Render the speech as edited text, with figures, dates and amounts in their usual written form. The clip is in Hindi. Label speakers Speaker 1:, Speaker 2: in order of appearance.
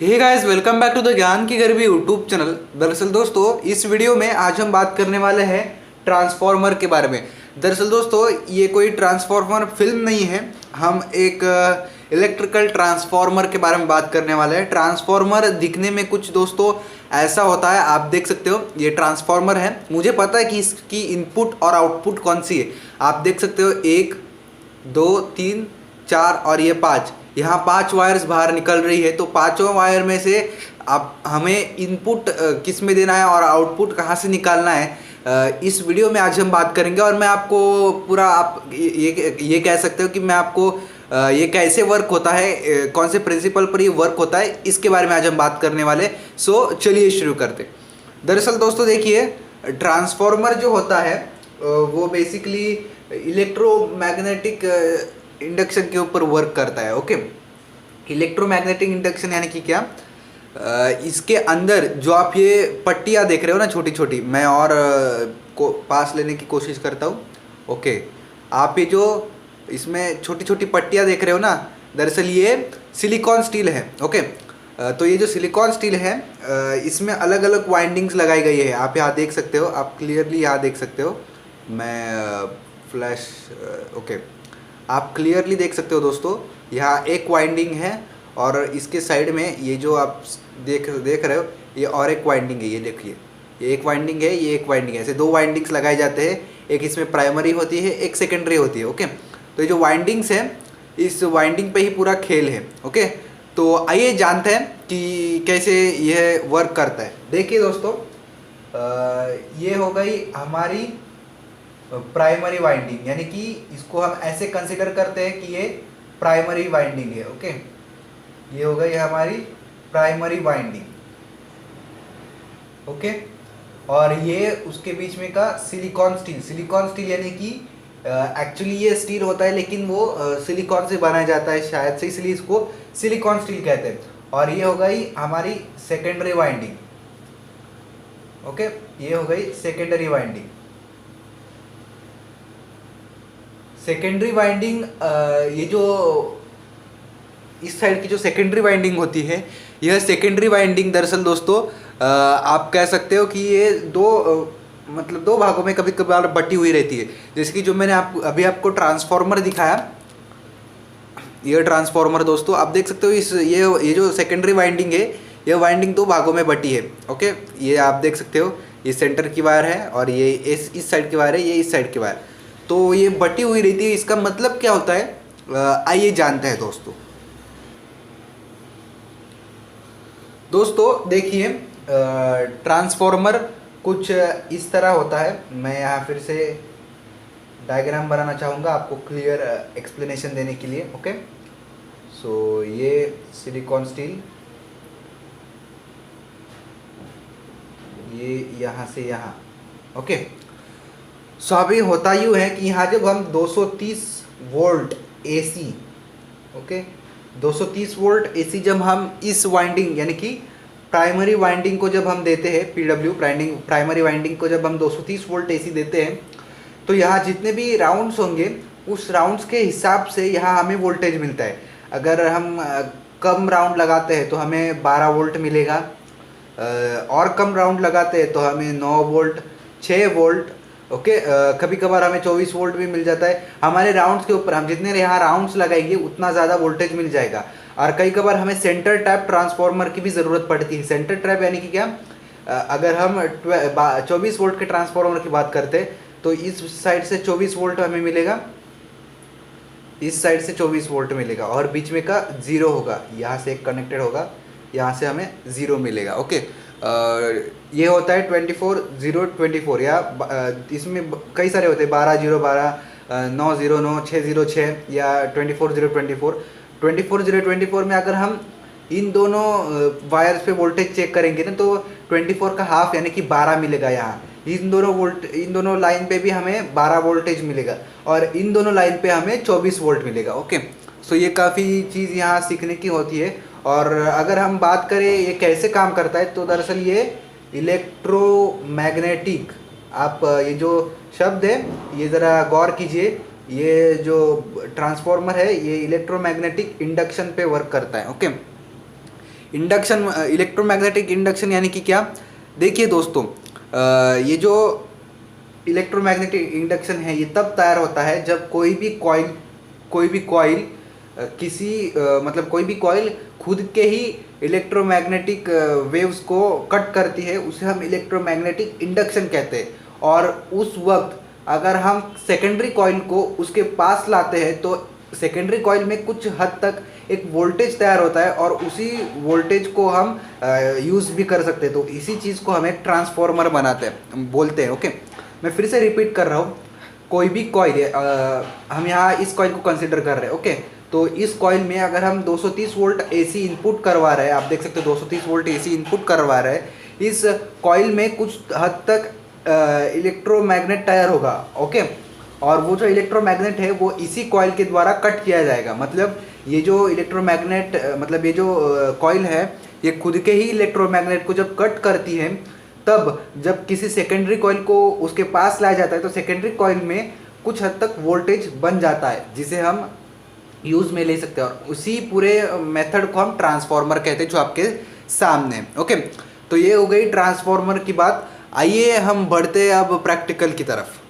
Speaker 1: Hey guys, welcome back to the ज्ञान की गरीबी यूट्यूब चैनल। दरअसल दोस्तों, इस वीडियो में आज हम बात करने वाले हैं ट्रांसफॉर्मर के बारे में। दरअसल दोस्तों, ये कोई ट्रांसफॉर्मर फिल्म नहीं है। हम एक इलेक्ट्रिकल ट्रांसफॉर्मर के बारे में बात करने वाले हैं। ट्रांसफॉर्मर दिखने में कुछ दोस्तों ऐसा होता है, आप देख सकते हो ये ट्रांसफॉर्मर है। मुझे पता है कि इसकी इनपुट और आउटपुट कौन सी है। आप देख सकते हो 1 2 3 4 और ये 5, यहाँ 5 वायर्स बाहर निकल रही है। तो पांचों वायर में से आप हमें इनपुट किस में देना है और आउटपुट कहाँ से निकालना है, इस वीडियो में आज हम बात करेंगे। और मैं आपको पूरा आप ये कह सकते हो कि मैं आपको ये कैसे वर्क होता है, कौन से प्रिंसिपल पर ये वर्क होता है, इसके बारे में आज हम बात करने वाले। सो चलिए शुरू करते। दरअसल दोस्तों देखिए, ट्रांसफॉर्मर जो होता है वो बेसिकली इलेक्ट्रोमैग्नेटिक इंडक्शन के ऊपर वर्क करता है। ओके, इलेक्ट्रोमैग्नेटिक इंडक्शन यानी कि क्या, इसके अंदर जो आप ये पट्टियाँ देख रहे हो ना छोटी छोटी, मैं और को पास लेने की कोशिश करता हूँ। ओके, आप ये जो इसमें छोटी छोटी पट्टियाँ देख रहे हो ना, दरअसल ये सिलिकॉन स्टील है। ओके, तो ये जो सिलिकॉन स्टील है, इसमें अलग अलग वाइंडिंग्स लगाई गई है। आप यहाँ देख सकते हो, आप क्लियरली यहाँ देख सकते हो। मैं फ्लैश ओके, आप क्लियरली देख सकते हो दोस्तों, यहाँ एक वाइंडिंग है और इसके साइड में ये जो आप देख रहे हो, ये और एक वाइंडिंग है। ये देखिए, ये एक वाइंडिंग है, ये एक वाइंडिंग है। ऐसे दो वाइंडिंग्स लगाए जाते हैं, एक इसमें प्राइमरी होती है, एक सेकेंडरी होती है। ओके, तो ये जो वाइंडिंग्स है, इस वाइंडिंग पे ही पूरा खेल है। ओके, तो आइए जानते हैं कि कैसे यह वर्क करता है। देखिए दोस्तों, ये हो गई हमारी प्राइमरी वाइंडिंग, यानी कि इसको हम ऐसे कंसिडर करते हैं कि ये प्राइमरी वाइंडिंग है। ओके, ये हो गई हमारी प्राइमरी वाइंडिंग। ओके, और ये उसके बीच में का सिलिकॉन स्टील यानी कि एक्चुअली ये स्टील होता है, लेकिन वो सिलिकॉन से बनाया जाता है शायद से, इसलिए इसको सिलिकॉन स्टील कहते हैं। और ये हो गई हमारी सेकेंडरी वाइंडिंग। ओके, ये हो गई सेकेंडरी वाइंडिंग। सेकेंडरी वाइंडिंग, ये जो इस साइड की जो सेकेंडरी वाइंडिंग होती है, यह सेकेंडरी वाइंडिंग दरअसल दोस्तों आप कह सकते हो कि ये दो भागों में कभी कभार बटी हुई रहती है। जैसे कि जो मैंने अभी आपको ट्रांसफॉर्मर दिखाया, यह ट्रांसफॉर्मर दोस्तों आप देख सकते हो, ये जो सेकेंडरी वाइंडिंग है, यह वाइंडिंग दो भागों में बटी है। ओके, ये आप देख सकते हो, ये सेंटर की वायर है और ये इस साइड की वायर है, ये इस साइड की वायर। तो ये बटी हुई रहती है। इसका मतलब क्या होता है, आइए जानते हैं दोस्तों देखिए, ट्रांसफॉर्मर कुछ इस तरह होता है। मैं यहाँ फिर से डायग्राम बनाना चाहूँगा आपको क्लियर एक्सप्लेनेशन देने के लिए। ओके, सो ये सिलिकॉन स्टील, ये यहाँ से यहाँ। ओके, सो अभी होता यूँ है कि यहाँ जब हम 230 volt AC, okay, 230 volt AC जब हम इस वाइंडिंग यानी कि प्राइमरी वाइंडिंग को जब हम देते हैं, PW प्राइमरी वाइंडिंग को जब हम 230 वोल्ट AC देते हैं, तो यहाँ जितने भी राउंड्स होंगे, उस राउंड्स के हिसाब से यहाँ हमें वोल्टेज मिलता है। अगर हम कम राउंड लगाते हैं तो हमें 12 वोल्ट मिलेगा, और कम राउंड लगाते हैं तो हमें 9 वोल्ट, 6 वोल्ट। ओके, कभी कभार हमें 24 वोल्ट भी मिल जाता है। हमारे राउंड्स के ऊपर, हम जितने यहाँ राउंड्स लगाएंगे उतना ज़्यादा वोल्टेज मिल जाएगा। और कई कभार हमें सेंटर टैप ट्रांसफॉर्मर की भी ज़रूरत पड़ती है। सेंटर टैप यानी कि क्या, अगर हम 24 वोल्ट के ट्रांसफॉर्मर की बात करते हैं तो इस साइड से 24 वोल्ट हमें मिलेगा, इस साइड से 24 वोल्ट मिलेगा, और बीच में का 0 होगा, यहाँ से एक कनेक्टेड होगा, यहाँ से हमें 0 मिलेगा। ओके, ये होता है 24-0-24, या इसमें कई सारे होते हैं, 12-0-12, 9-0-9, 6-0-6, या 24-0-24। 24-0-24 में अगर हम इन दोनों वायर्स पे वोल्टेज चेक करेंगे ना, तो 24 का हाफ यानी कि 12 मिलेगा। यहाँ इन दोनों लाइन पे भी हमें 12 वोल्टेज मिलेगा, और इन दोनों लाइन पे हमें 24 वोल्ट मिलेगा। ओके, सो ये काफ़ी चीज़ यहाँ सीखने की होती है। और अगर हम बात करें ये कैसे काम करता है, तो दरअसल ये इलेक्ट्रोमैग्नेटिक, आप ये जो शब्द है ये ज़रा गौर कीजिए, ये जो ट्रांसफॉर्मर है ये इलेक्ट्रोमैग्नेटिक इंडक्शन पे वर्क करता है। ओके, इंडक्शन, इलेक्ट्रोमैग्नेटिक इंडक्शन यानी कि क्या? देखिए दोस्तों, ये जो इलेक्ट्रोमैग्नेटिक इंडक्शन है ये तब तैयार होता है जब कोई भी कॉइल मतलब कोई भी कॉइल खुद के ही इलेक्ट्रोमैग्नेटिक वेव्स को कट करती है, उसे हम इलेक्ट्रोमैग्नेटिक इंडक्शन कहते हैं। और उस वक्त अगर हम सेकेंडरी कॉइल को उसके पास लाते हैं तो सेकेंडरी कॉइल में कुछ हद तक एक वोल्टेज तैयार होता है और उसी वोल्टेज को हम यूज़ भी कर सकते हैं। तो इसी चीज़ को हम एक ट्रांसफॉर्मर बोलते हैं। ओके, मैं फिर से रिपीट कर रहा हूँ। कोई भी कॉइल हम यहाँ इस कॉइल को कंसिडर कर रहे हैं। ओके, तो इस कॉइल में अगर हम 230 वोल्ट एसी इनपुट करवा रहे हैं, आप देख सकते हो 230 वोल्ट एसी इनपुट करवा रहे हैं, इस कॉइल में कुछ हद तक इलेक्ट्रोमैग्नेट तैयार होगा। ओके, और वो जो इलेक्ट्रोमैग्नेट है वो इसी कॉइल के द्वारा कट किया जाएगा। मतलब ये जो इलेक्ट्रोमैग्नेट मतलब ये जो कॉइल है ये खुद के ही इलेक्ट्रोमैग्नेट को जब कट करती है, तब जब किसी सेकेंडरी कॉइल को उसके पास लाया जाता है तो सेकेंडरी कॉइल में कुछ हद तक वोल्टेज बन जाता है जिसे हम यूज़ में ले सकते हैं। और उसी पूरे मेथड को हम ट्रांसफॉर्मर कहते हैं जो आपके सामने है। ओके, तो ये हो गई ट्रांसफॉर्मर की बात। आइए हम बढ़ते हैं अब प्रैक्टिकल की तरफ।